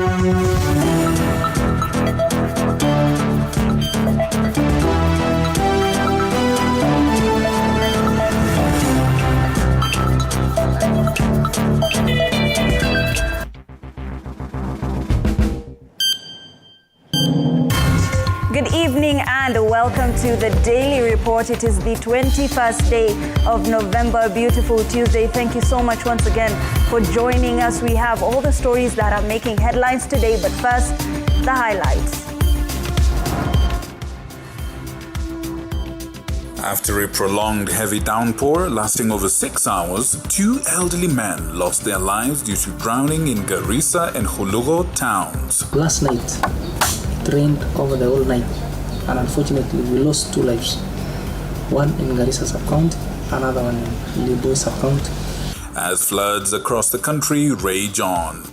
Good evening and welcome to the Daily Report. It is the 21st day of November. Beautiful Tuesday. Thank you so much once again for joining us. We have all the stories that are making headlines today, but first, the highlights. After a prolonged heavy downpour lasting over 6 hours, 2 elderly men lost their lives due to drowning in Garissa and Hulugo towns. Last night, it rained over the whole night, and unfortunately we lost 2 lives. One in Garissa sub-county, another one in Libo sub-county. As floods across the country rage on.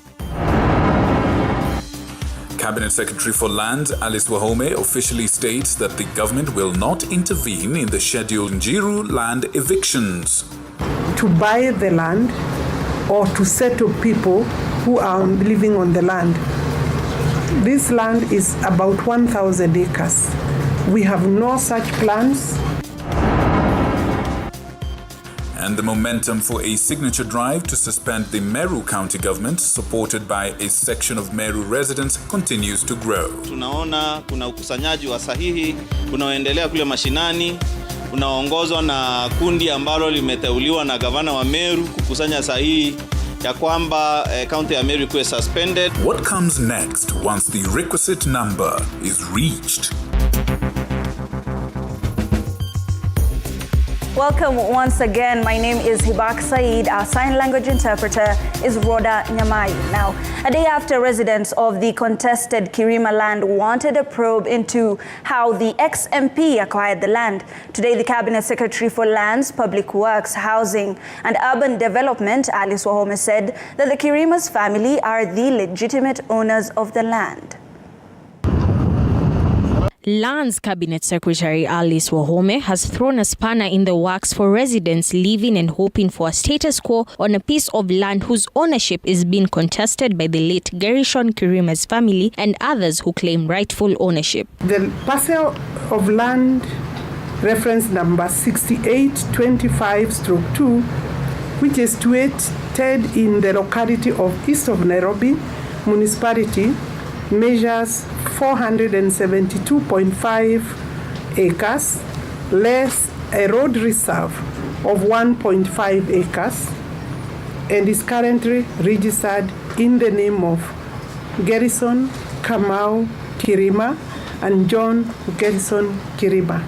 Cabinet Secretary for Lands Alice Wahome officially states that the government will not intervene in the scheduled Njiru land evictions. To buy the land or to settle people who are living on the land. This land is about 1,000 acres. We have no such plans. And the momentum for a signature drive to suspend the Meru County government, supported by a section of Meru residents, continues to grow. Tunaona kuna ukusanyaji wa sahihi unaoendelea kule mashinani, unaongozwa na kundi ambalo limeteuliwa na gavana wa Meru kukusanya sahihi ya kwamba county ya Meru kuwe suspended. What comes next once the requisite number is reached? Welcome once again. My name is Hibak Said. Our sign language interpreter is Rhoda Nyamai. Now, a day after residents of the contested Kirima land wanted a probe into how the ex-MP acquired the land, today the Cabinet Secretary for Lands, Public Works, Housing and Urban Development, Alice Wahome, said that the Kirima's family are the legitimate owners of the land. Lands Cabinet Secretary Alice Wahome has thrown a spanner in the works for residents living and hoping for a status quo on a piece of land whose ownership is being contested by the late Gershon Kirima's family and others who claim rightful ownership. The parcel of land reference number 6825/2, which is situated in the locality of east of Nairobi municipality, measures 472.5 acres, less a road reserve of 1.5 acres, and is currently registered in the name of Gershon Kamau Kirima and John Gershon Kirima.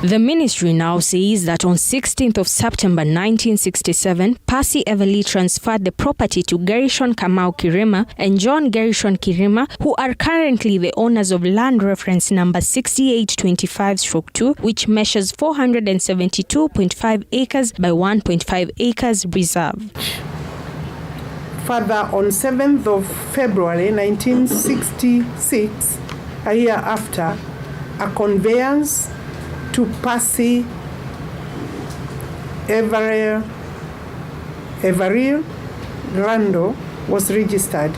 The ministry now says that on 16th of September 1967, Percy Everly transferred the property to Gershon Kamau Kirima and John Gershon Kirima, who are currently the owners of land reference number 6825/2, which measures 472.5 acres by 1.5 acres reserve. Further, on 7th of February 1966, a year after, a conveyance to Percy Everly Rando was registered.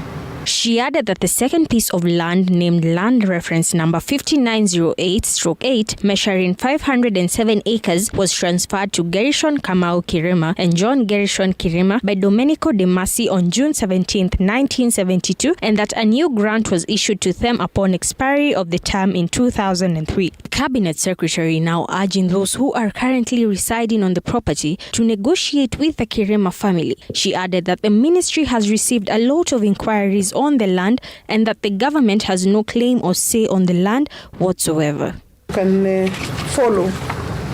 She added that the second piece of land, named land reference number 5908/8, measuring 507 acres, was transferred to Gershon Kamau Kirima and John Gershon Kirima by Domenico De Masi on June 17, 1972, and that a new grant was issued to them upon expiry of the term in 2003. Cabinet Secretary now urging those who are currently residing on the property to negotiate with the Kirima family. She added that the ministry has received a lot of inquiries on the land and that the government has no claim or say on the land whatsoever. You can follow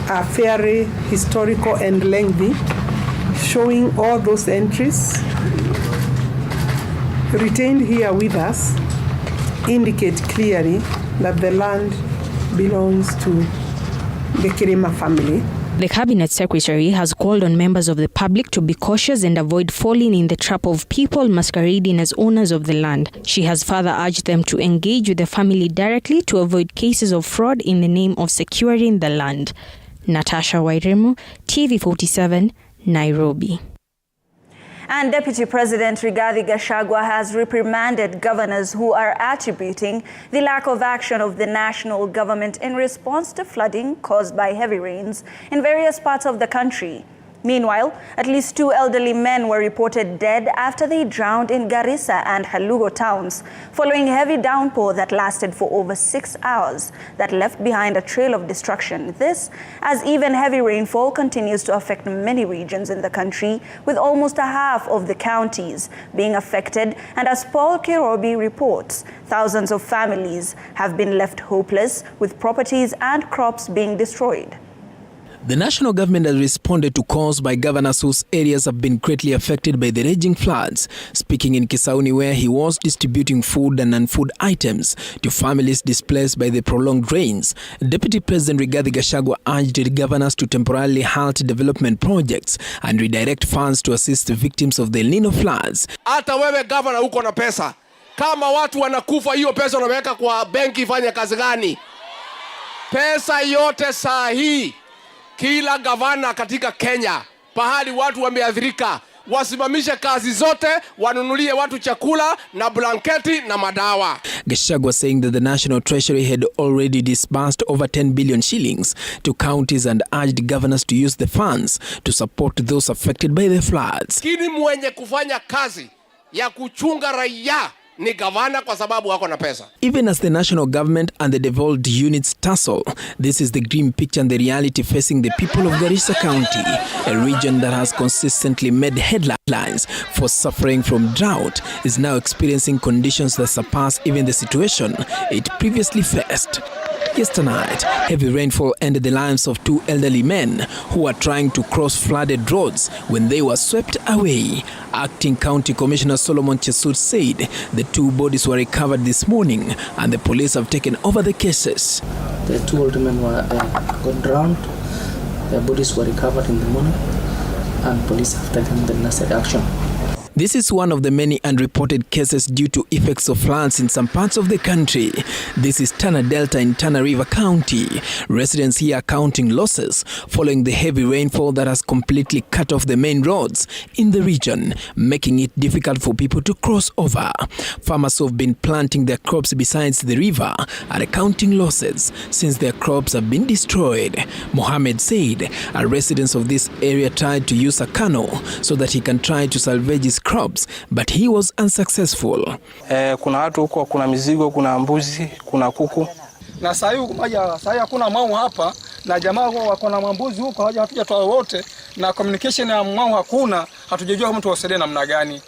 a very historical and lengthy showing all those entries retained here with us indicate clearly that the land belongs to the Kirima family. The Cabinet Secretary has called on members of the public to be cautious and avoid falling in the trap of people masquerading as owners of the land. She has further urged them to engage with the family directly to avoid cases of fraud in the name of securing the land. Natasha Wairemu, TV47, Nairobi. And Deputy President Rigathi Gachagua has reprimanded governors who are attributing the lack of action of the national government in response to flooding caused by heavy rains in various parts of the country. Meanwhile, at least 2 elderly men were reported dead after they drowned in Garissa and Halugo towns following heavy downpour that lasted for over 6 hours that left behind a trail of destruction. This as even heavy rainfall continues to affect many regions in the country, with almost a half of the counties being affected, and as Paul Kirobi reports, thousands of families have been left hopeless, with properties and crops being destroyed. The national government has responded to calls by governors whose areas have been greatly affected by the raging floods. Speaking in Kisauni, where he was distributing food and non-food items to families displaced by the prolonged rains, Deputy President Rigathi Gachagua urged the governors to temporarily halt development projects and redirect funds to assist the victims of the El Nino floods. Hata wewe governor uko na pesa. Kama watu wanakufa, hiyo pesa unaweka kwa benki, ifanye kazi gani? Pesa yote saa hii kila gavana katika Kenya, pahali watu wameathirika, wasimamishe kazi zote, wanunulie watu chakula na blanketi na madawa. Gachagua saying that the National Treasury had already disbursed over 10 billion shillings to counties and urged governors to use the funds to support those affected by the floods. Kini mwenye kufanya kazi ya kuchunga raia ni gavana, kwa sababu wako na pesa. Even as the national government and the devolved units tussle, this is the grim picture and the reality facing the people of Garissa County, a region that has consistently made headlines for suffering from drought, is now experiencing conditions that surpass even the situation it previously faced. Yesterday night, heavy rainfall ended the lives of 2 elderly men who were trying to cross flooded roads when they were swept away. Acting County Commissioner Solomon Chesut said the 2 bodies were recovered this morning and the police have taken over the cases. The 2 older men got drowned. Their bodies were recovered in the morning and police have taken the necessary action. This is one of the many unreported cases due to effects of floods in some parts of the country. This is Tana Delta in Tana River County. Residents here are counting losses following the heavy rainfall that has completely cut off the main roads in the region, making it difficult for people to cross over. Farmers who have been planting their crops besides the river are counting losses since their crops have been destroyed. Mohammed said a resident of this area tried to use a canoe so that he can try to salvage his crops, but he was unsuccessful. Kuna watu huko, kuna mizigo, kuna mbuzi, kuna kuku. Na sasa hakuna mau hapa, na jamaa wako na mbuzi huko, hatujatoa wote, na communication ya mau hakuna, hatujajua mtu wasaidie namna gani.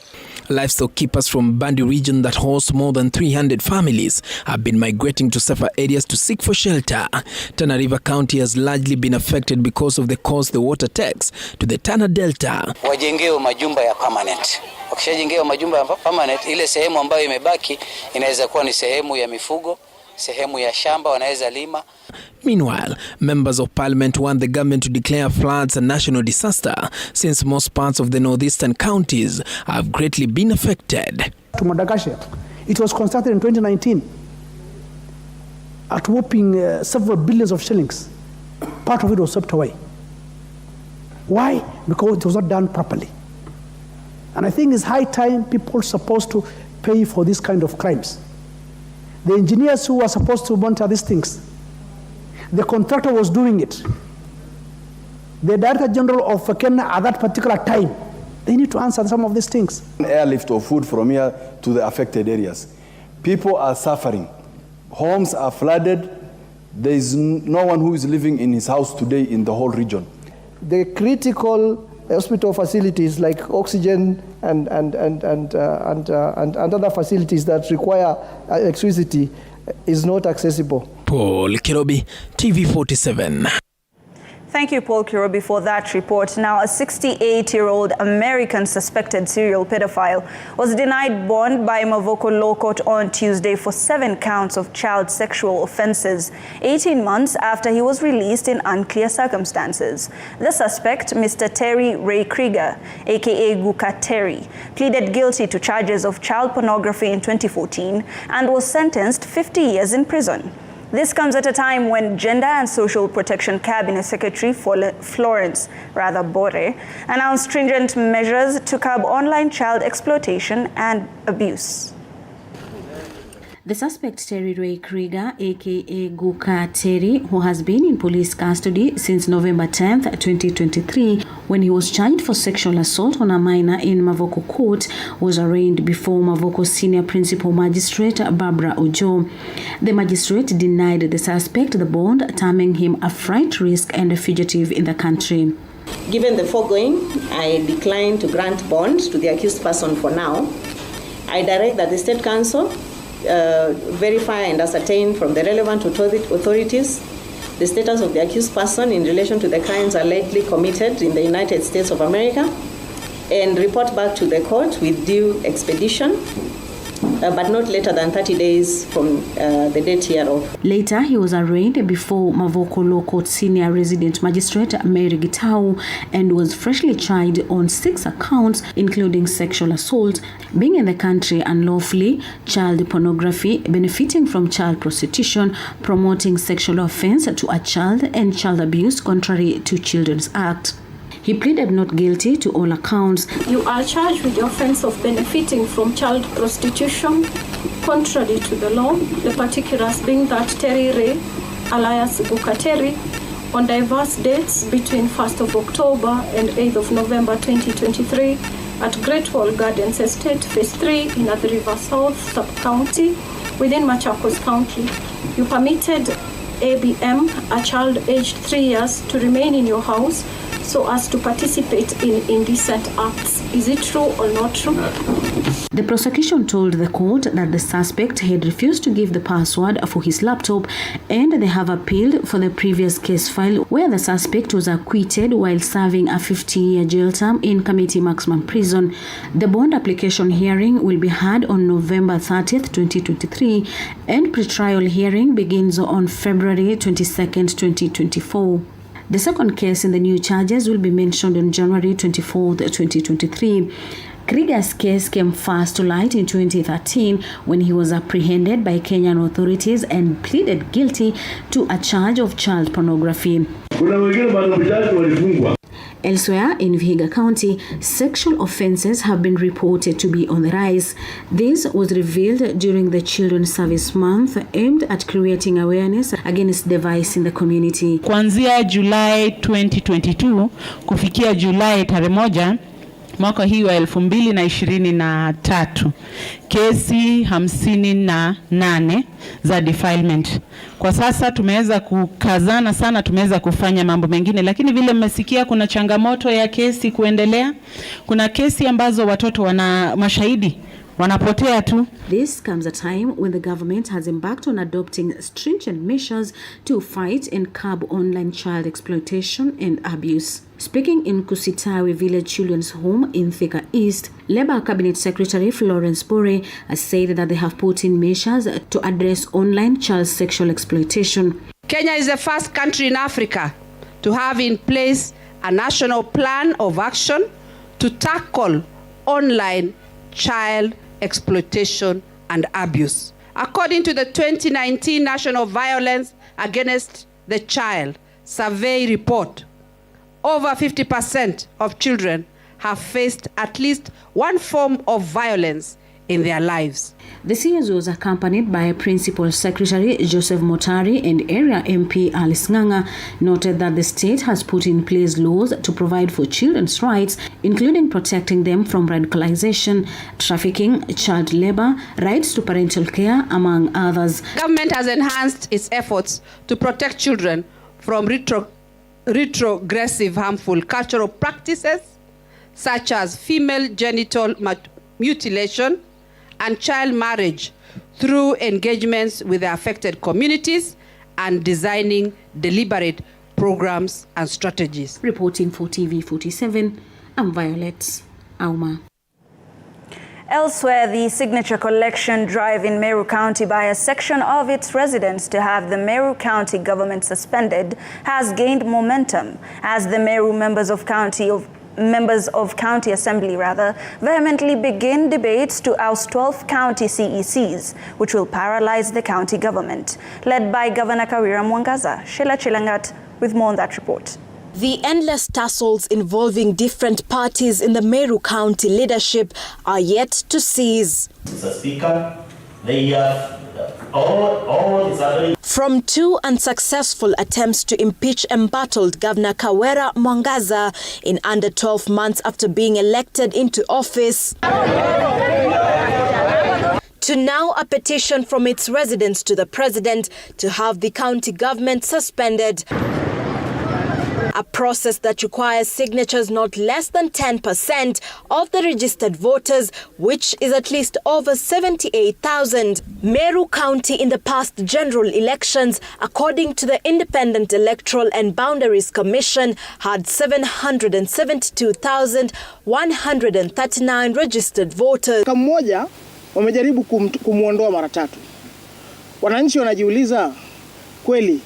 Livestock keepers from Bandi region that hosts more than 300 families have been migrating to safer areas to seek for shelter. Tana River County has largely been affected because of the cost the water takes to the Tana Delta. Wajengeo majumba ya permanent. Wakishajengeo majumba ya permanent, ile sehemu ambayo imebaki inaweza kuwa ni sehemu ya mifugo, sehemu ya shamba wanaweza lima. Meanwhile, members of parliament want the government to declare floods a national disaster since most parts of the northeastern counties have greatly been affected. To Madagascar, it was constructed in 2019 at whopping several billions of shillings. Part of it was swept away. Why? Because it was not done properly. And I think it's high time people are supposed to pay for this kind of crimes. The engineers who were supposed to monitor these things, the contractor was doing it. The Director General of Kenya at that particular time, they need to answer some of these things. Airlift of food from here to the affected areas. People are suffering. Homes are flooded. There is no one who is living in his house today in the whole region. The critical hospital facilities like oxygen and other facilities that require electricity is not accessible. Paul Kirobi, TV47. Thank you, Paul Kirobi, for that report. Now, a 68-year-old American suspected serial pedophile was denied bond by Mavoko Law Court on Tuesday for 7 counts of child sexual offenses, 18 months after he was released in unclear circumstances. The suspect, Mr. Terry Ray Krieger, aka Guka Terry, pleaded guilty to charges of child pornography in 2014 and was sentenced 50 years in prison. This comes at a time when Gender and Social Protection Cabinet Secretary Florence Bore announced stringent measures to curb online child exploitation and abuse. The suspect, Terry Ray Krieger, aka Guka Terry, who has been in police custody since November 10th, 2023, when he was charged for sexual assault on a minor in Mavoko Court, was arraigned before Mavoko Senior Principal Magistrate Barbara Ojo. The magistrate denied the suspect the bond, terming him a flight risk and a fugitive in the country. Given the foregoing, I decline to grant bond to the accused person for now. I direct that the State Council verify and ascertain from the relevant authorities the status of the accused person in relation to the crimes allegedly committed in the United States of America and report back to the court with due expedition, but not later than 30 days from the date hereof. Later, he was arraigned before Mavoko Law Court Senior Resident Magistrate Mary Gitau and was freshly charged on 6 accounts, including sexual assault, being in the country unlawfully, child pornography, benefiting from child prostitution, promoting sexual offense to a child, and child abuse contrary to Children's Act. He pleaded not guilty to all accounts. You are charged with the offense of benefiting from child prostitution, contrary to the law, the particulars being that Terry Ray, alias Guka Terry, on diverse dates between 1st of October and 8th of November 2023 at Great Wall Gardens Estate, Phase 3 in Athi River South Sub-County within Machakos County. You permitted ABM, a child aged 3 years, to remain in your house so as to participate in indecent acts. Is it true or not true? The prosecution told the court that the suspect had refused to give the password for his laptop, and they have appealed for the previous case file where the suspect was acquitted while serving a 15-year jail term in Committee Maximum Prison. The bond application hearing will be heard on November 30th, 2023, and pretrial hearing begins on February 22nd, 2024. The second case in the new charges will be mentioned on January 24th, 2023. Krieger's case came first to light in 2013 when he was apprehended by Kenyan authorities and pleaded guilty to a charge of child pornography. Elsewhere in Vihiga County, sexual offences have been reported to be on the rise. This was revealed during the Children's Service Month aimed at creating awareness against the vice in the community. Kuanzia July 2022 kufikia Julai tarehe 1 mwaka hii wa 2023 kesi 58 za defilement. Kwa sasa tumeweza kukazana sana, tumeweza kufanya mambo mengine, lakini vile mmesikia kuna changamoto ya kesi kuendelea. Kuna kesi ambazo watoto wana mashahidi wanapotea tu. This comes a time when the government has embarked on adopting stringent measures to fight and curb online child exploitation and abuse. Speaking in Kusitawe Village Children's Home in Thika East, Labour Cabinet Secretary Florence Bore has said that they have put in measures to address online child sexual exploitation. Kenya is the first country in Africa to have in place a national plan of action to tackle online child exploitation and abuse. According to the 2019 National Violence Against the Child Survey report, over 50% of children have faced at least one form of violence in their lives. The CS was accompanied by Principal Secretary Joseph Motari, and Area MP Alice Nganga noted that the state has put in place laws to provide for children's rights, including protecting them from radicalization, trafficking, child labor, rights to parental care, among others. Government has enhanced its efforts to protect children from retrogressive harmful cultural practices such as female genital mutilation and child marriage through engagements with the affected communities and designing deliberate programs and strategies. Reporting for TV47, I'm Violet Auma. Elsewhere, the signature collection drive in Meru County by a section of its residents to have the Meru County government suspended has gained momentum as the Meru members of members of county assembly vehemently begin debates to oust 12 county CECs, which will paralyze the county government. Led by Governor Kawira Mwangaza, Sheila Chilangat with more on that report. The endless tussles involving different parties in the Meru County leadership are yet to cease. Mr. Speaker, all From two unsuccessful attempts to impeach embattled Governor Kawira Mwangaza in under 12 months after being elected into office, to now a petition from its residents to the president to have the county government suspended. A process that requires signatures not less than 10% of the registered voters, which is at least over 78,000. Meru County in the past general elections, according to the Independent Electoral and Boundaries Commission, had 772,139 registered voters. Mmoja wamejaribu kumuondoa mara tatu. Wananchi wanajiuliza kweli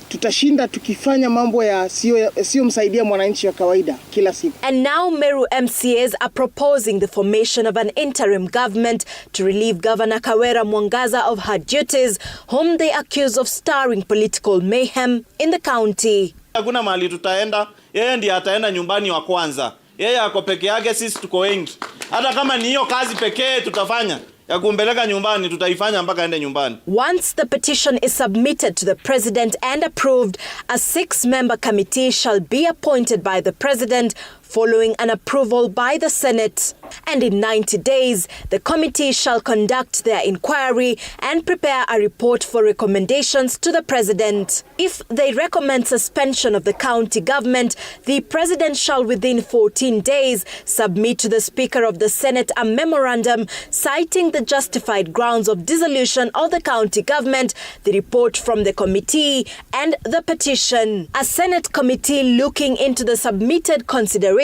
tutashinda tukifanya mambo ya sio msaidia mwananchi wa kawaida kila siku. And now Meru MCAs are proposing the formation of an interim government to relieve Governor Kawira Mwangaza of her duties, whom they accuse of stirring political mayhem in the county. Hakuna mahali tutaenda, yeye ndiye ataenda nyumbani wa kwanza. Yeye ako peke yake, sisi tuko wengi. Hata kama ni hiyo kazi pekee tutafanya, ya kumpeleka nyumbani tutaifanya mpaka aende nyumbani. Once the petition is submitted to the president and approved, a 6-member committee shall be appointed by the president following an approval by the Senate. And in 90 days, the committee shall conduct their inquiry and prepare a report for recommendations to the president. If they recommend suspension of the county government, the president shall within 14 days submit to the Speaker of the Senate a memorandum citing the justified grounds of dissolution of the county government, the report from the committee, and the petition. A Senate committee looking into the submitted consideration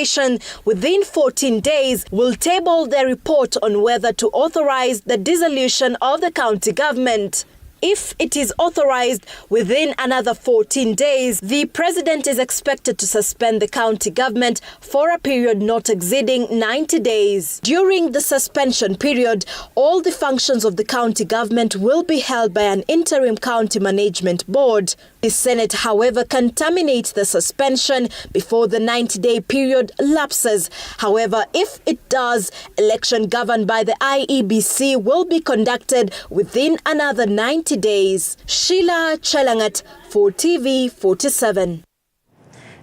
within 14 days will table their report on whether to authorize the dissolution of the county government. If it is authorized within another 14 days, the president is expected to suspend the county government for a period not exceeding 90 days. During the suspension period, all the functions of the county government will be held by an interim county management board. The Senate, however, can terminate the suspension before the 90-day period lapses. However, if it does, election governed by the IEBC will be conducted within another 90 days. Sheila Chilangat for TV 47.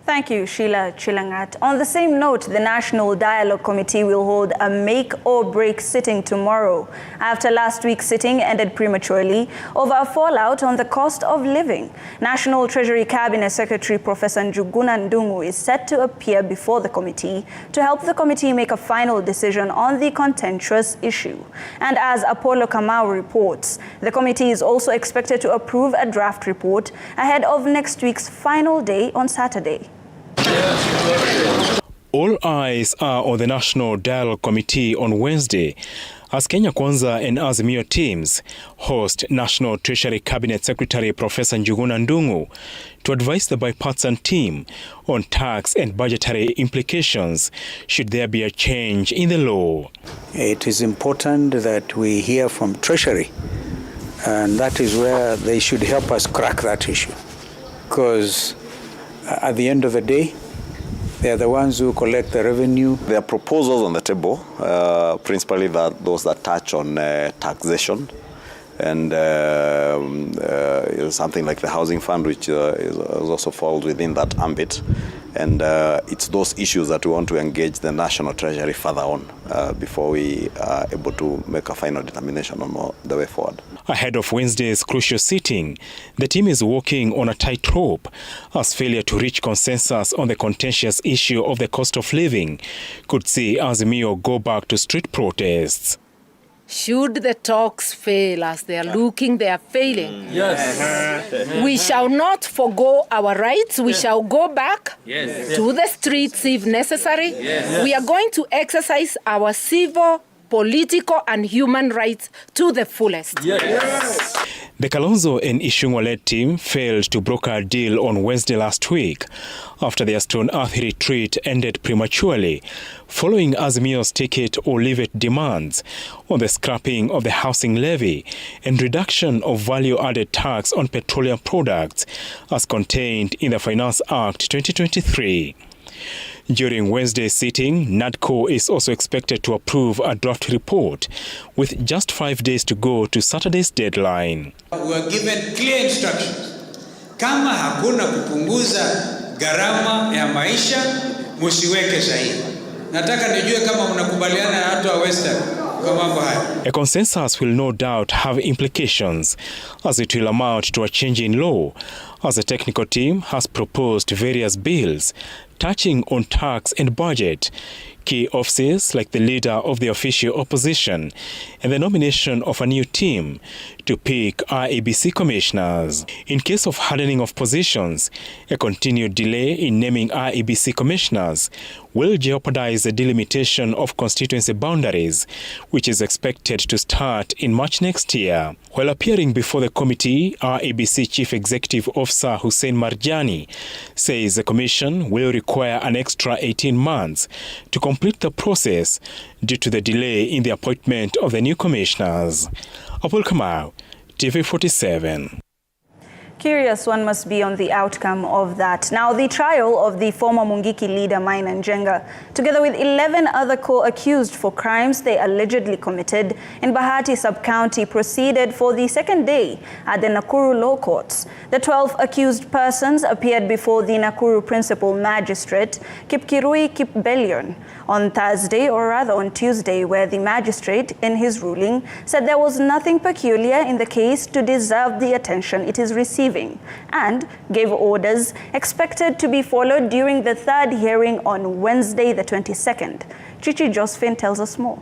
Thank you, Sheila Chilangat. On the same note, the National Dialogue Committee will hold a make or break sitting tomorrow after last week's sitting ended prematurely over a fallout on the cost of living. National Treasury Cabinet Secretary Professor Njiru is set to appear before the committee to help the committee make a final decision on the contentious issue. And as Apollo Kamau reports, the committee is also expected to approve a draft report ahead of next week's final day on Saturday. All eyes are on the National Dialogue Committee on Wednesday as Kenya Kwanza and Azimio teams host National Treasury Cabinet Secretary Professor Njiru to advise the bipartisan team on tax and budgetary implications should there be a change in the law. It is important that we hear from Treasury, and that is where they should help us crack that issue, because at the end of the day, they are the ones who collect the revenue. There are proposals on the table, principally those that touch on taxation and something like the housing fund, which also falls within that ambit. And it's those issues that we want to engage the National Treasury further on before we are able to make a final determination on the way forward. Ahead of Wednesday's crucial sitting, the team is walking on a tightrope as failure to reach consensus on the contentious issue of the cost of living could see Azimio go back to street protests. Should the talks fail as they are looking, they are failing. Yes. We shall not forgo our rights. We shall go back to the streets if necessary. Yes. We are going to exercise our civil, political, and human rights to the fullest. Yes. The Kalonzo and Ishungwa-led team failed to broker a deal on Wednesday last week after their Stone Earth retreat ended prematurely following Azimio's take-it or leave-it demands on the scrapping of the housing levy and reduction of value-added tax on petroleum products as contained in the Finance Act 2023. During Wednesday's sitting, NADCO is also expected to approve a draft report with just 5 days to go to Saturday's deadline. We were given clear instructions. Kama hakuna kupunguza gharama ya maisha, musiweke sahihi. Nataka nijue kama mnakubaliana na watu wa Western kwa mambo haya. A consensus will no doubt have implications as it will amount to a change in law, as the technical team has proposed various bills touching on tax and budget, key offices like the leader of the official opposition, and the nomination of a new team to pick IEBC commissioners. In case of hardening of positions, a continued delay in naming IEBC commissioners will jeopardize the delimitation of constituency boundaries, which is expected to start in March next year. While appearing before the committee, IEBC Chief Executive Officer Hussein Marjani says the commission will require an extra 18 months to complete the process due to the delay in the appointment of the new commissioners. Abul Kamau, TV47. Curious one must be on the outcome of that. Now, the trial of the former Mungiki leader Maina Njenga, together with 11 other co-accused for crimes they allegedly committed in Bahati sub-county, proceeded for the second day at the Nakuru Law Courts. The 12 accused persons appeared before the Nakuru Principal Magistrate Kipkirui Kipbelion on Thursday, or rather on Tuesday, where the magistrate, in his ruling, said there was nothing peculiar in the case to deserve the attention it is receiving, and gave orders expected to be followed during the third hearing on Wednesday, the 22nd. Chichi Josephine tells us more.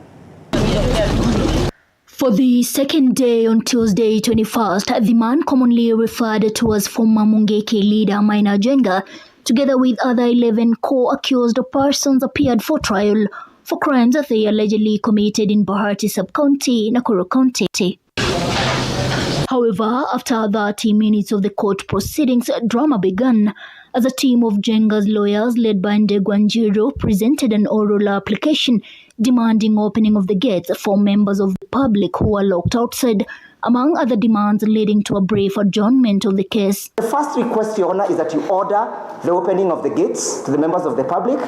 For the second day on Tuesday, 21st, the man commonly referred to as former Mungiki leader Maina Njenga, together with other 11 co-accused persons, appeared for trial for crimes that they allegedly committed in Bahati sub-county, Nakuru County. However, after 30 minutes of the court proceedings, drama began as a team of Njenga's lawyers led by Njiru presented an oral application demanding opening of the gates for members of the public who were locked outside, among other demands leading to a brief adjournment of the case. The first request, Your Honor, is that you order the opening of the gates to the members of the public.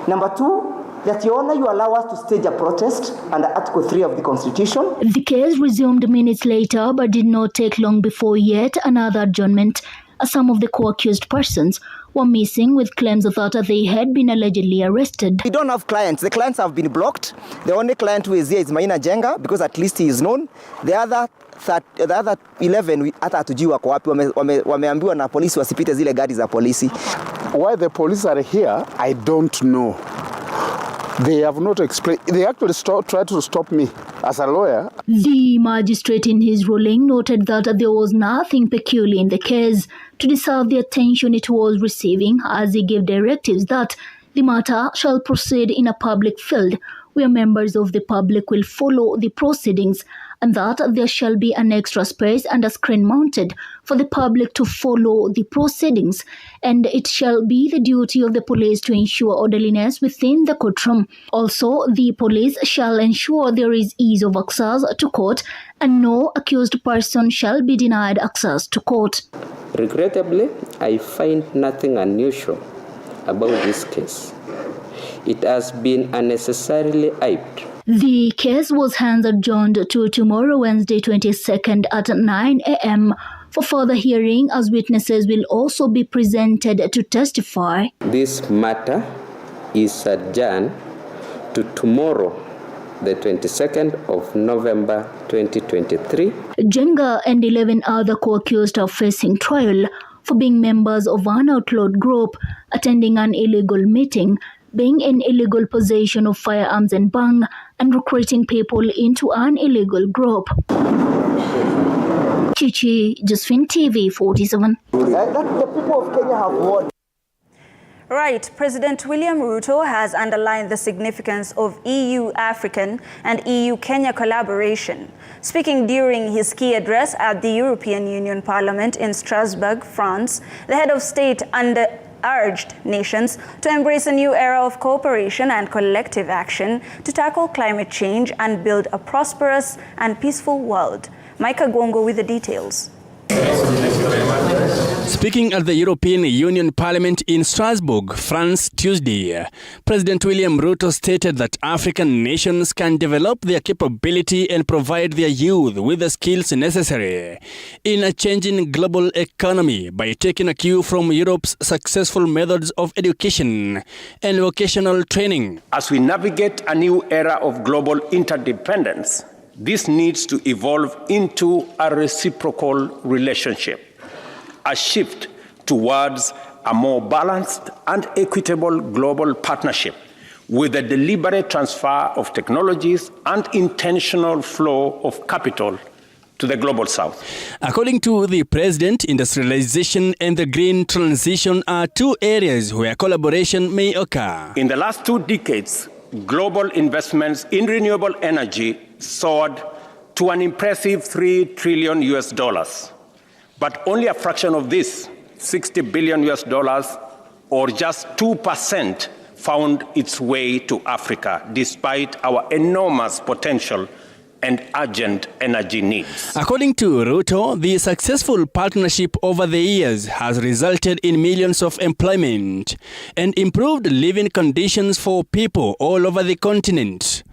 Number two, that, Your Honor, you allow us to stage a protest under Article 3 of the Constitution. The case resumed minutes later, but did not take long before yet another adjournment, as some of the co-accused persons were missing, with claims that they had been allegedly arrested. We don't have clients. The clients have been blocked. The only client who is here is Maina Njenga, because at least he is known. The other 11 hata hatujui wako wapi, wameambiwa na polisi wasipite zile gari za polisi. Why the police are here, I don't know. They have not explained. They actually tried to stop me as a lawyer. The magistrate in his ruling noted that there was nothing peculiar in the case to deserve the attention it was receiving, as he gave directives that the matter shall proceed in a public field where members of the public will follow the proceedings, and that there shall be an extra space and a screen mounted for the public to follow the proceedings, and it shall be the duty of the police to ensure orderliness within the courtroom. Also, the police shall ensure there is ease of access to court, and no accused person shall be denied access to court. Regrettably, I find nothing unusual about this case. It has been unnecessarily hyped. The case was hence adjourned to tomorrow, Wednesday 22nd at 9 a.m. for further hearing, as witnesses will also be presented to testify. This matter is adjourned to tomorrow, the 22nd of November 2023. Njenga and 11 other co-accused are facing trial for being members of an outlawed group, attending an illegal meeting, being in illegal possession of firearms and bang, and recruiting people into an illegal group. Chichi Josephine, TV47. The people of Kenya have won. Right, President William Ruto has underlined the significance of EU-African and EU-Kenya collaboration. Speaking during his key address at the European Union Parliament in Strasbourg, France, the head of state urged nations to embrace a new era of cooperation and collective action to tackle climate change and build a prosperous and peaceful world. Micah Gwongo with the details. Speaking at the European Union Parliament in Strasbourg, France, Tuesday, President William Ruto stated that African nations can develop their capability and provide their youth with the skills necessary in a changing global economy by taking a cue from Europe's successful methods of education and vocational training. As we navigate a new era of global interdependence, this needs to evolve into a reciprocal relationship, a shift towards a more balanced and equitable global partnership with a deliberate transfer of technologies and intentional flow of capital to the global south. According to the president, industrialization and the green transition are two areas where collaboration may occur. In the last 2 decades, global investments in renewable energy soared to an impressive $3 trillion. But only a fraction of this, $60 billion, or just 2%, found its way to Africa, despite our enormous potential and urgent energy needs. According to Ruto, the successful partnership over the years has resulted in millions of employment and improved living conditions for people all over the continent.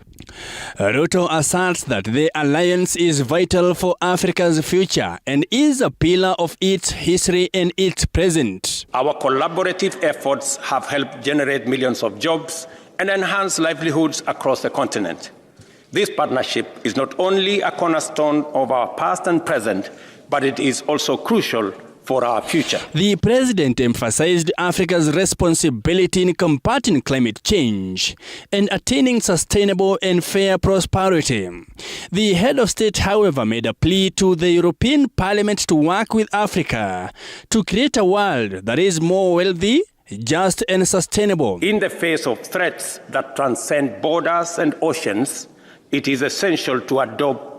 Ruto asserts that the alliance is vital for Africa's future and is a pillar of its history and its present. Our collaborative efforts have helped generate millions of jobs and enhance livelihoods across the continent. This partnership is not only a cornerstone of our past and present, but it is also crucial for our future. The president emphasized Africa's responsibility in combating climate change and attaining sustainable and fair prosperity. The head of state, however, made a plea to the European Parliament to work with Africa to create a world that is more wealthy, just and sustainable. In the face of threats that transcend borders and oceans, it is essential to adopt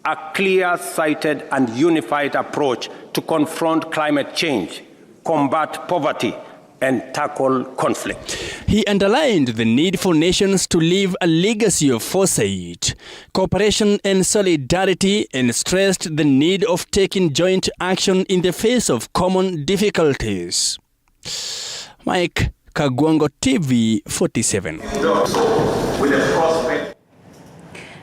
a clear-sighted and unified approach to confront climate change, combat poverty, and tackle conflict. He underlined the need for nations to leave a legacy of foresight, cooperation, and solidarity, and stressed the need of taking joint action in the face of common difficulties. Mike Kagwango, TV 47.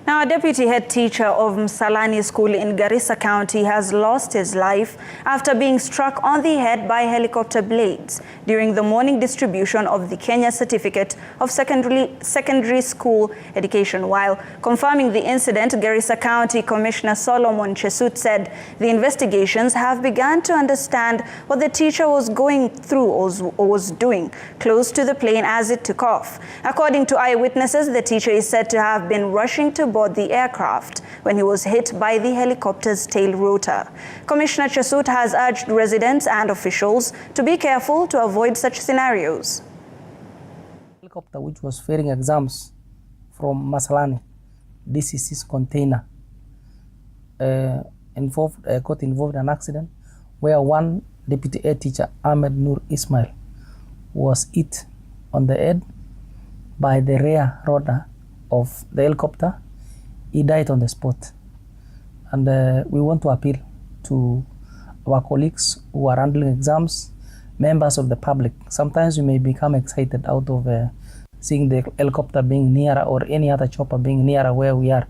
Now, a deputy head teacher of Msalani School in Garissa County has lost his life after being struck on the head by helicopter blades during the morning distribution of the Kenya Certificate of Secondary School Education. While confirming the incident, Garissa County Commissioner Solomon Chesut said the investigations have begun to understand what the teacher was going through or was doing close to the plane as it took off. According to eyewitnesses, the teacher is said to have been rushing to board the aircraft when he was hit by the helicopter's tail rotor. Commissioner Chesut has urged residents and officials to be careful to avoid such scenarios. Helicopter which was ferrying exams from Masalani, DCC's container, got involved in an accident where one deputy air teacher, Ahmed Nur Ismail, was hit on the head by the rear rotor of the helicopter. He died on the spot. And we want to appeal to our colleagues who are handling exams, members of the public. Sometimes we may become excited out of seeing the helicopter being nearer or any other chopper being nearer where we are.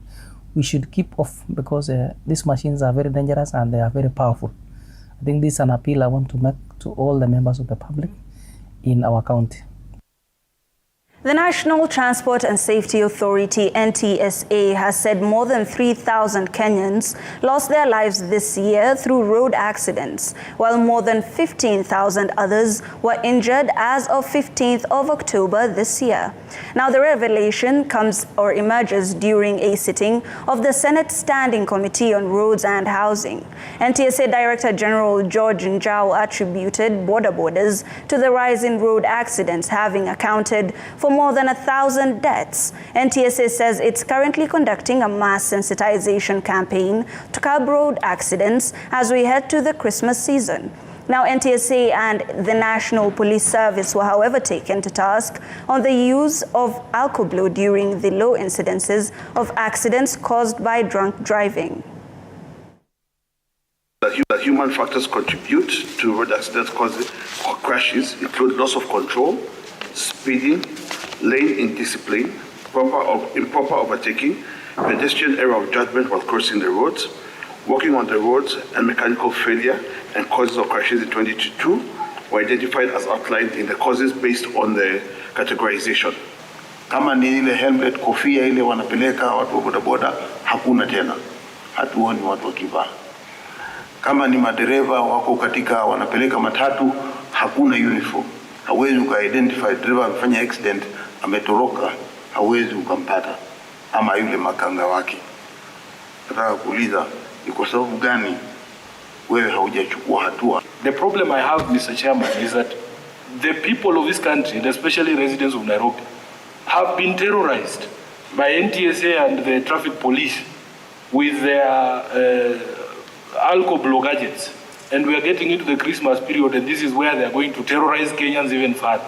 We should keep off because these machines are very dangerous and they are very powerful. I think this is an appeal I want to make to all the members of the public in our county. The National Transport and Safety Authority, NTSA, has said more than 3,000 Kenyans lost their lives this year through road accidents, while more than 15,000 others were injured as of 15th of October this year. Now, the revelation emerges during a sitting of the Senate Standing Committee on Roads and Housing. NTSA Director General George Njiru attributed border borders to the rise in road accidents, having accounted for more than 1,000 deaths. NTSA says it's currently conducting a mass sensitization campaign to curb road accidents as we head to the Christmas season. Now, NTSA and the National Police Service were, however, taken to task on the use of alcohol during the low incidences of accidents caused by drunk driving. That human factors contribute to road accidents causing crashes include loss of control, speeding, lane indiscipline, improper overtaking, pedestrian error of judgment while crossing the roads, walking on the roads, and mechanical failure and causes of crashes in 2022 were identified as outlined in the causes based on the categorization. Kama ni ile helmet, kofia ile wanapeleka watu wa bodaboda, hakuna tena. Hatuoni watu wakivaa. Kama ni madereva wako katika wanapeleka matatu, hakuna uniform. Hawezi uka-identify driver amefanya accident, ametoroka, hawezi ukampata ama yule makanga wake. Nataka kuuliza ni kwa sababu gani wewe haujachukua hatua? The problem I have, Mr. Chairman, is that the people of this country, and especially residents of Nairobi, have been terrorized by NTSA and the traffic police with their alcohol gadgets. And we are getting into the Christmas period, and this is where they are going to terrorize Kenyans even further.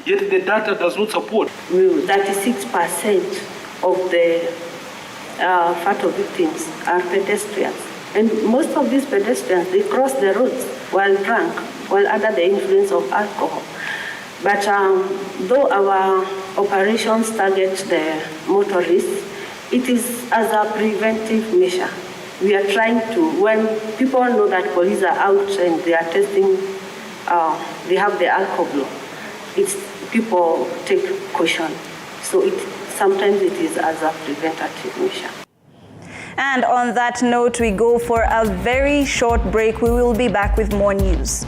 Yet the data does not support. 36% of the fatal victims are pedestrians. And most of these pedestrians, they cross the roads while drunk, while under the influence of alcohol. But though our operations target the motorists, it is as a preventive measure. We are trying to, when people know that police are out and they are testing, they have the alcohol, people take caution. So sometimes it is as a preventative measure. And on that note, we go for a very short break. We will be back with more news.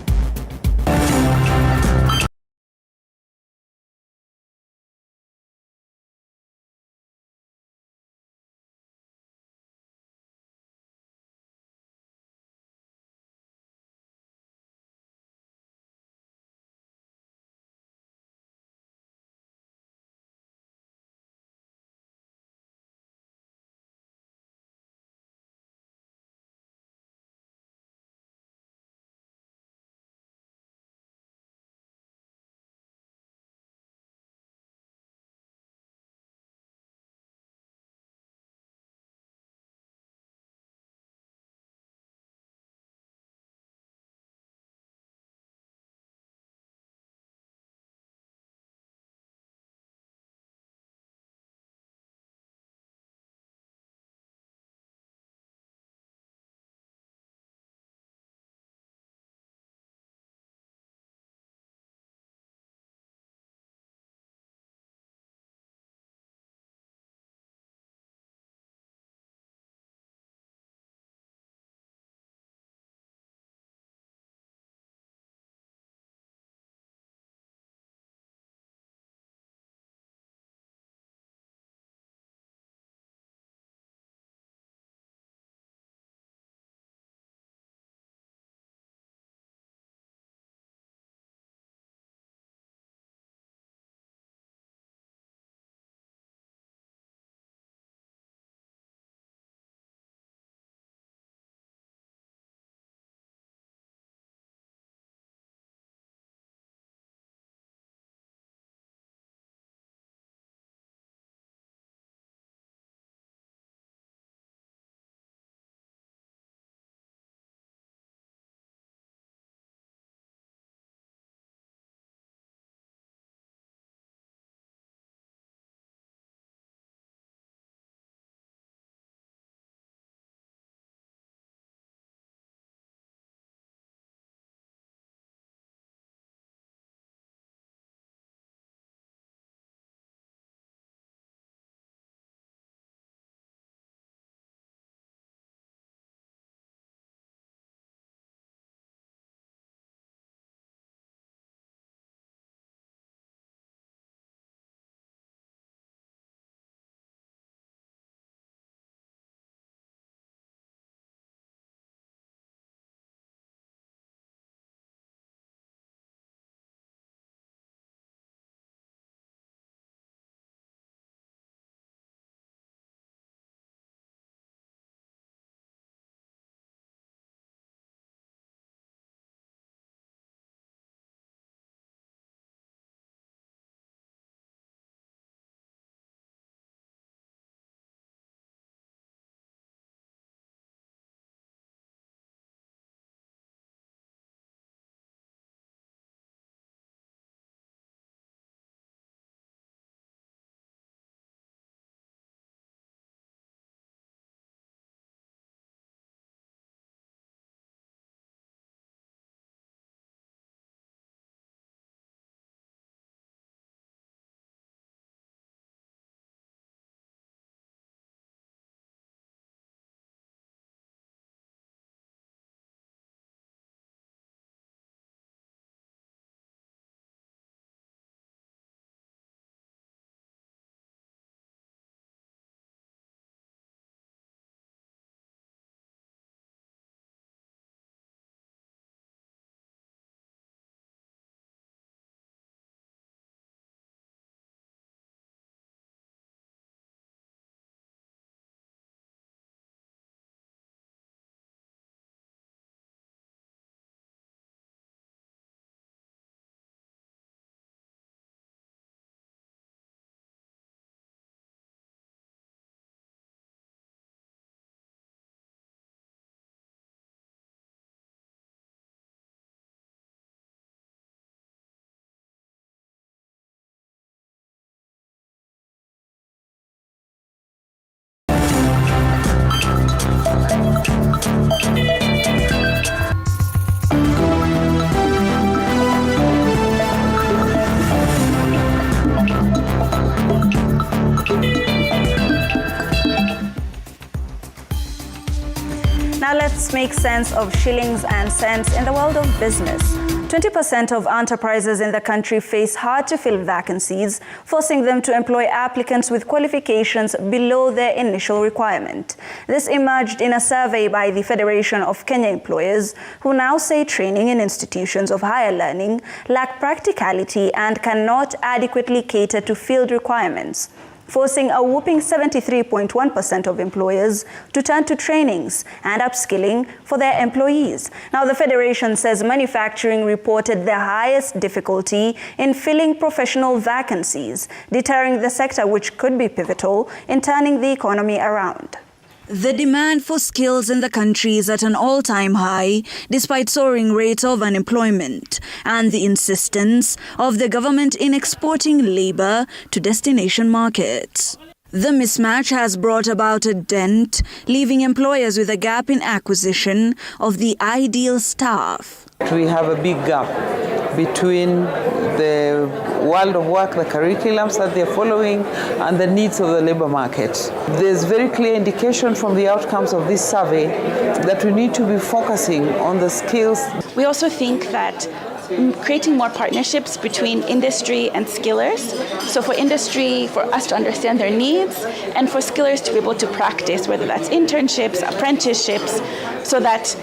make sense of shillings and cents in the world of business. 20% of enterprises in the country face hard-to-fill vacancies, forcing them to employ applicants with qualifications below their initial requirement. This emerged in a survey by the Federation of Kenya Employers, who now say training in institutions of higher learning lack practicality and cannot adequately cater to field requirements, forcing a whopping 73.1% of employers to turn to trainings and upskilling for their employees. Now, the Federation says manufacturing reported the highest difficulty in filling professional vacancies, deterring the sector, which could be pivotal in turning the economy around. The demand for skills in the country is at an all-time high, despite soaring rates of unemployment and the insistence of the government in exporting labor to destination markets. The mismatch has brought about a dent, leaving employers with a gap in acquisition of the ideal staff. We have a big gap between the world of work, the curriculums that they're following, and the needs of the labor market. There's very clear indication from the outcomes of this survey that we need to be focusing on the skills. We also think that creating more partnerships between industry and skillers. So for industry, for us to understand their needs, and for skillers to be able to practice, whether that's internships, apprenticeships, so that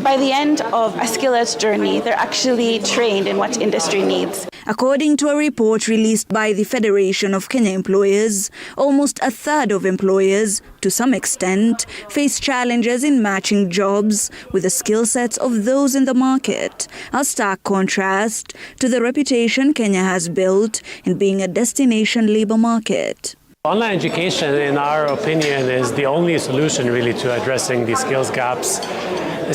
by the end of a skiller's journey, they're actually trained in what industry needs. According to a report released by the Federation of Kenya Employers, almost a third of employers, to some extent, face challenges in matching jobs with the skill sets of those in the market, a stark contrast to the reputation Kenya has built in being a destination labor market. Online education, in our opinion, is the only solution really to addressing these skills gaps,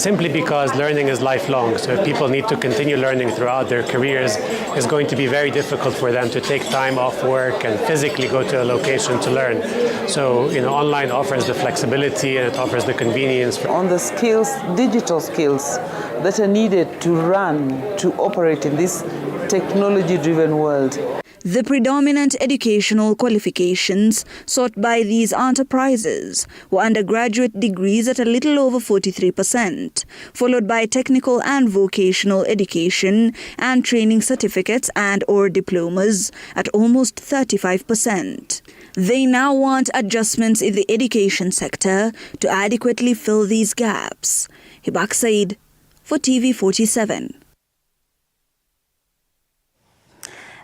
simply because learning is lifelong. So if people need to continue learning throughout their careers, it's going to be very difficult for them to take time off work and physically go to a location to learn. So, online offers the flexibility and it offers the convenience. On the skills, digital skills that are needed to operate in this technology-driven world. The predominant educational qualifications sought by these enterprises were undergraduate degrees at a little over 43%, followed by technical and vocational education and training certificates and/or diplomas at almost 35%. They now want adjustments in the education sector to adequately fill these gaps. Hibak Said for TV47.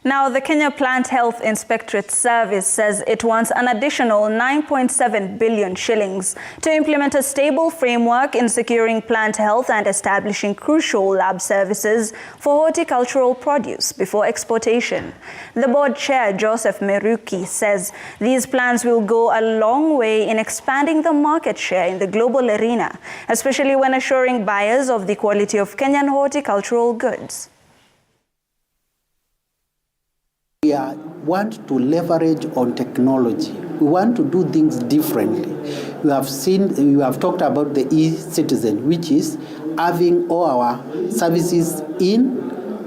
Now, the Kenya Plant Health Inspectorate Service says it wants an additional 9.7 billion shillings to implement a stable framework in securing plant health and establishing crucial lab services for horticultural produce before exportation. The board chair, Joseph Meru, says these plans will go a long way in expanding the market share in the global arena, especially when assuring buyers of the quality of Kenyan horticultural goods. We want to leverage on technology. We want to do things differently. We have talked about the e-citizen, which is having all our services in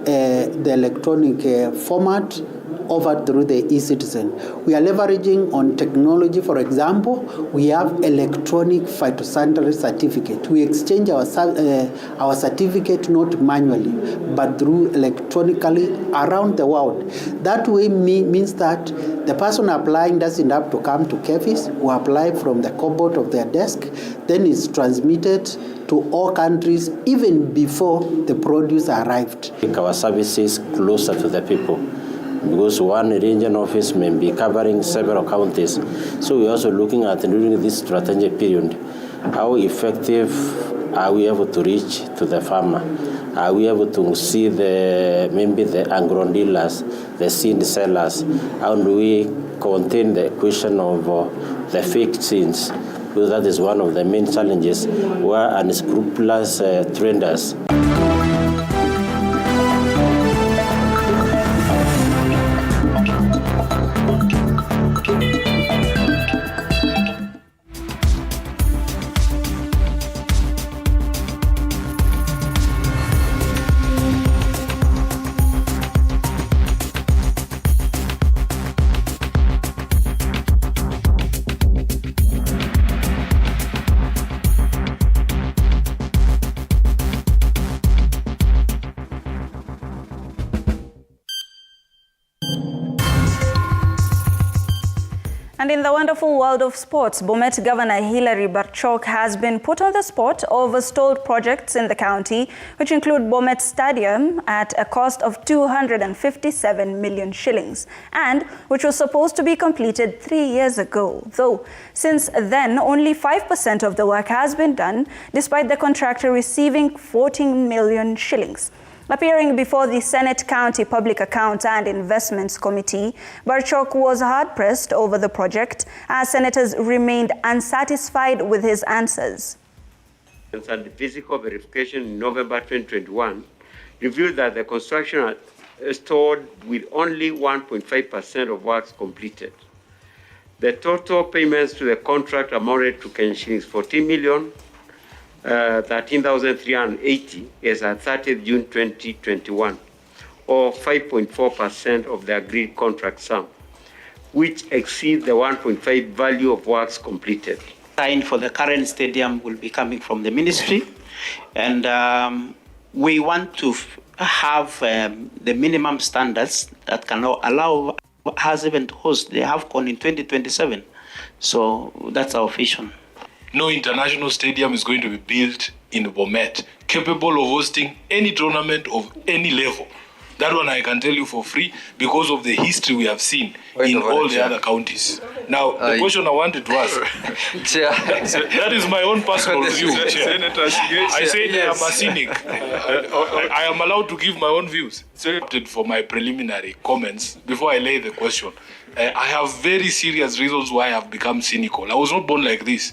the electronic format over through the e-citizen. We are leveraging on technology. For example, we have electronic phytosanitary certificate. We exchange our certificate not manually, but through electronically around the world. That way means that the person applying doesn't have to come to KEPHIS, who apply from the cupboard of their desk, then it's transmitted to all countries even before the produce arrived. Our services closer to the people, because one region office may be covering several counties. So we're also looking at, during this strategic period, how effective are we able to reach to the farmer? Are we able to see maybe the agro dealers, the seed sellers? How do we contain the question of the fake seeds? Because that is one of the main challenges where unscrupulous traders. And in the wonderful world of sports, Bomet Governor Hilary Barchok has been put on the spot over stalled projects in the county, which include Bomet Stadium at a cost of 257 million shillings, and which was supposed to be completed 3 years ago. Though, since then, only 5% of the work has been done, despite the contractor receiving 14 million shillings. Appearing before the Senate County Public Accounts and Investments Committee, Barchok was hard-pressed over the project as senators remained unsatisfied with his answers. And the physical verification in November 2021 revealed that the construction stalled with only 1.5% of works completed. The total payments to the contract amounted to shillings 14 million. 13,380 as at 30th June 2021, or 5.4% of the agreed contract sum, which exceeds the 1.5 value of works completed. Sign for the current stadium will be coming from the ministry, and we want to have the minimum standards that can allow us even to host the AFCON in 2027. So that's our vision. No international stadium is going to be built in Bomet, capable of hosting any tournament of any level. That one I can tell you for free because of the history we have seen in all the other counties. Now, the question I wanted to ask, that is my own personal view. I said I am a cynic. I am allowed to give my own views. For my preliminary comments, before I lay the question, I have very serious reasons why I have become cynical. I was not born like this.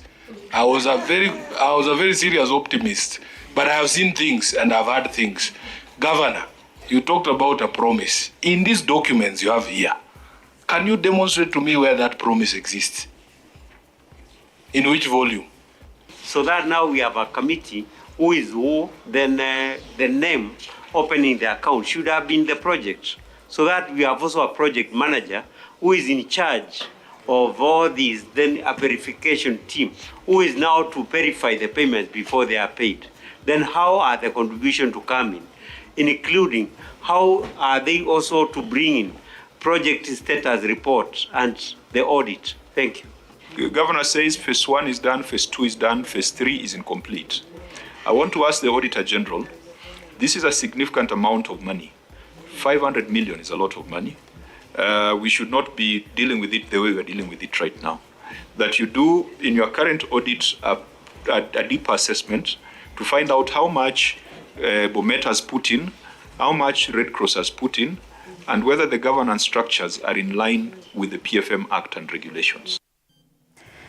I was a very serious optimist, but I have seen things and I've heard things. Governor, you talked about a promise. In these documents you have here, can you demonstrate to me where that promise exists? In which volume? So that now we have a committee then the name opening the account should have been the project. So that we have also a project manager who is in charge of all these, then a verification team who is now to verify the payments before they are paid. Then how are the contributions to come in, including how are they also to bring in project status report and the audit? Thank you. The governor says phase 1 is done, phase 2 is done, phase 3 is incomplete. I want to ask the Auditor General, this is a significant amount of money. 500 million is a lot of money. We should not be dealing with it the way we're dealing with it right now. That you do in your current audit a deeper assessment to find out how much Bomet has put in, how much Red Cross has put in, and whether the governance structures are in line with the PFM Act and regulations.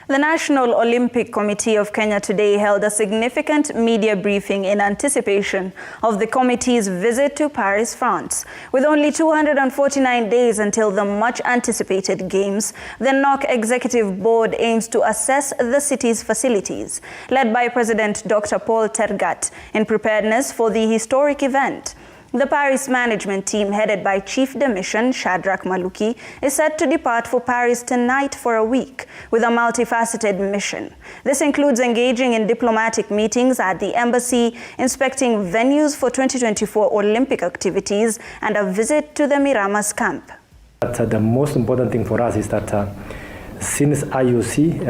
The National Olympic Committee of Kenya today held a significant media briefing in anticipation of the committee's visit to Paris, France. With only 249 days until the much-anticipated Games, the NOC Executive Board aims to assess the city's facilities, led by President Dr. Paul Tergat, in preparedness for the historic event. The Paris management team, headed by Chief de Mission Shadrach Maluki, is set to depart for Paris tonight for a week with a multifaceted mission. This includes engaging in diplomatic meetings at the embassy, inspecting venues for 2024 Olympic activities, and a visit to the Miramas camp. The most important thing for us is that since IOC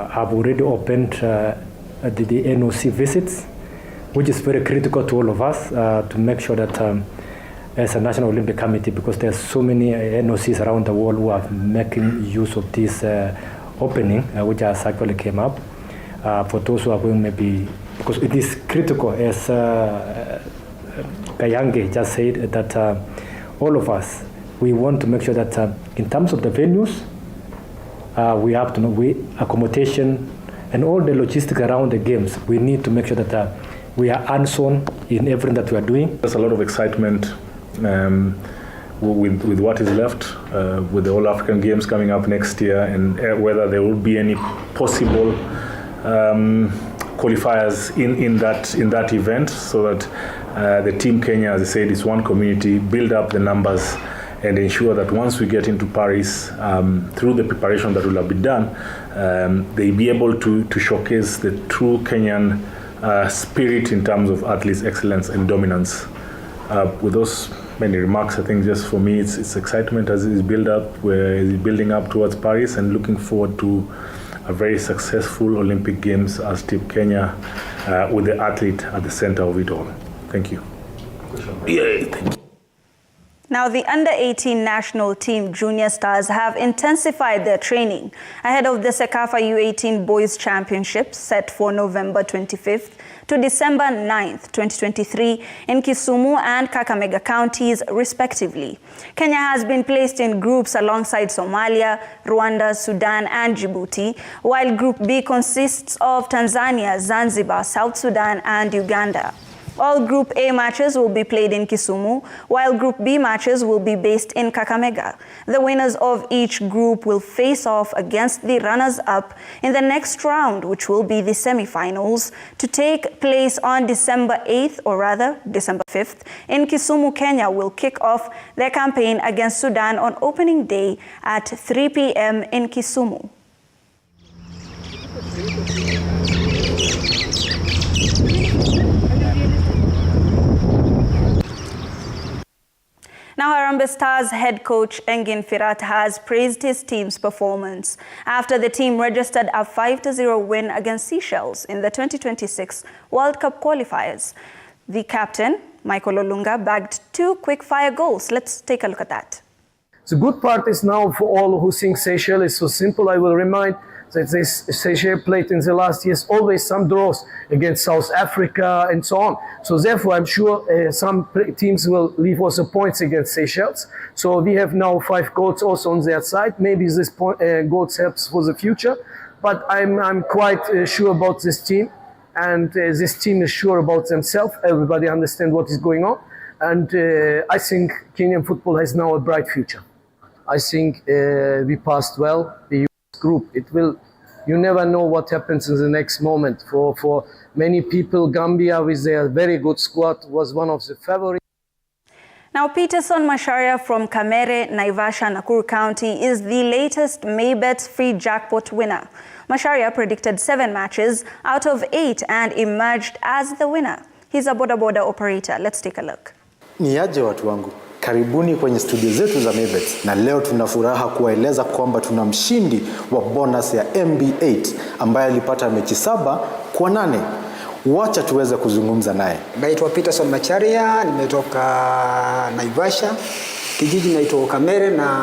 have already opened the NOC visits, which is very critical to all of us to make sure that as a National Olympic Committee, because there's so many NOCs around the world who are making use of this opening, which has actually came up, for those who are going maybe, because it is critical, as Kayange just said, that all of us, we want to make sure that in terms of the venues, we have to know accommodation and all the logistics around the games, we need to make sure that we are hands-on in everything that we are doing. There's a lot of excitement with what is left, with the All African Games coming up next year, and whether there will be any possible qualifiers in that event, so that the Team Kenya, as I said, is one community, build up the numbers and ensure that once we get into Paris, through the preparation that will have been done, they'll be able to showcase the true Kenyan spirit in terms of athletes' excellence and dominance. With those many remarks. I think just for me, it's excitement as it's building up towards Paris, and looking forward to a very successful Olympic Games as Team Kenya, with the athlete at the center of it all. Thank you. Yeah, thank you. Now, the under-18 national team Junior Stars have intensified their training ahead of the CECAFA U18 Boys Championships set for November 25th to December 9th, 2023 in Kisumu and Kakamega counties, respectively. Kenya has been placed in groups alongside Somalia, Rwanda, Sudan and Djibouti, while Group B consists of Tanzania, Zanzibar, South Sudan and Uganda. All Group A matches will be played in Kisumu, while Group B matches will be based in Kakamega. The winners of each group will face off against the runners-up in the next round, which will be the semi-finals, to take place on December 8th, or rather December 5th. In Kisumu, Kenya will kick off their campaign against Sudan on opening day at 3 p.m. in Kisumu. Now, Harambee Stars head coach Engin Firat has praised his team's performance after the team registered a 5-0 win against Seychelles in the 2026 World Cup qualifiers. The captain, Michael Olunga, bagged 2 quick-fire goals. Let's take a look at that. The good part is now for all who think Seychelles is so simple. I will remind that this Seychelles played in the last years always some draws against South Africa and so on. So therefore, I'm sure some teams will leave also points against Seychelles. So we have now 5 goals also on their side. Maybe this goals helps for the future. But I'm quite sure about this team. And this team is sure about themselves. Everybody understands what is going on. And I think Kenyan football has now a bright future. I think we passed well. The group, you never know what happens in the next moment. For many people, Gambia with their very good squad was one of the favorites. Now, Peterson Macharia from Kamere, Naivasha, Nakuru County is the latest Maybet free jackpot winner. Macharia predicted 7 matches out of 8 and emerged as the winner. He's a boda operator. Let's take a look. Ni aje watu wangu. Karibuni kwenye studio zetu za Maybet, na leo tuna furaha kuwaeleza kwamba tuna mshindi wa bonus ya MB8 ambaye alipata mechi 7 kwa 8. Wacha tuweze kuzungumza naye. Naitwa Peterson Macharia, nimetoka Naivasha, kijiji naitwa Kamere, na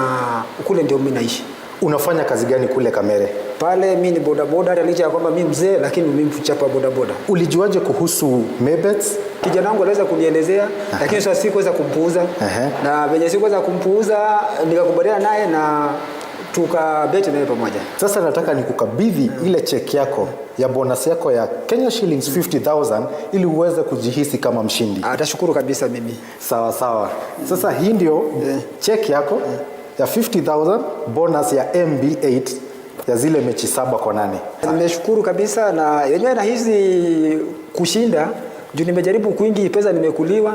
kule ndio mimi naishi. Unafanya kazi gani kule Kamere? Pale mimi ni bodaboda, licha ya kwamba mimi mzee lakini mimi mchapa bodaboda. Ulijuaje kuhusu Maybet? Kijana wangu aliweza kunielezea, lakini sasa sikuweza kumpuuza. Na venye sikuweza kumpuuza nikakubaliana naye na tukabeti naye pamoja. Sasa nataka nikukabidhi ile check yako ya bonus yako ya Kenya shillings 50,000 ili uweze kujihisi kama mshindi. Atashukuru kabisa mimi. Sawa sawa. Sasa hii ndio check yako ya 50,000 bonus ya MB8 ya zile mechi 7 kwa 8. Nimeshukuru kabisa, na yenyewe na hizi kushinda juu nimejaribu kuingi pesa nimekuliwa.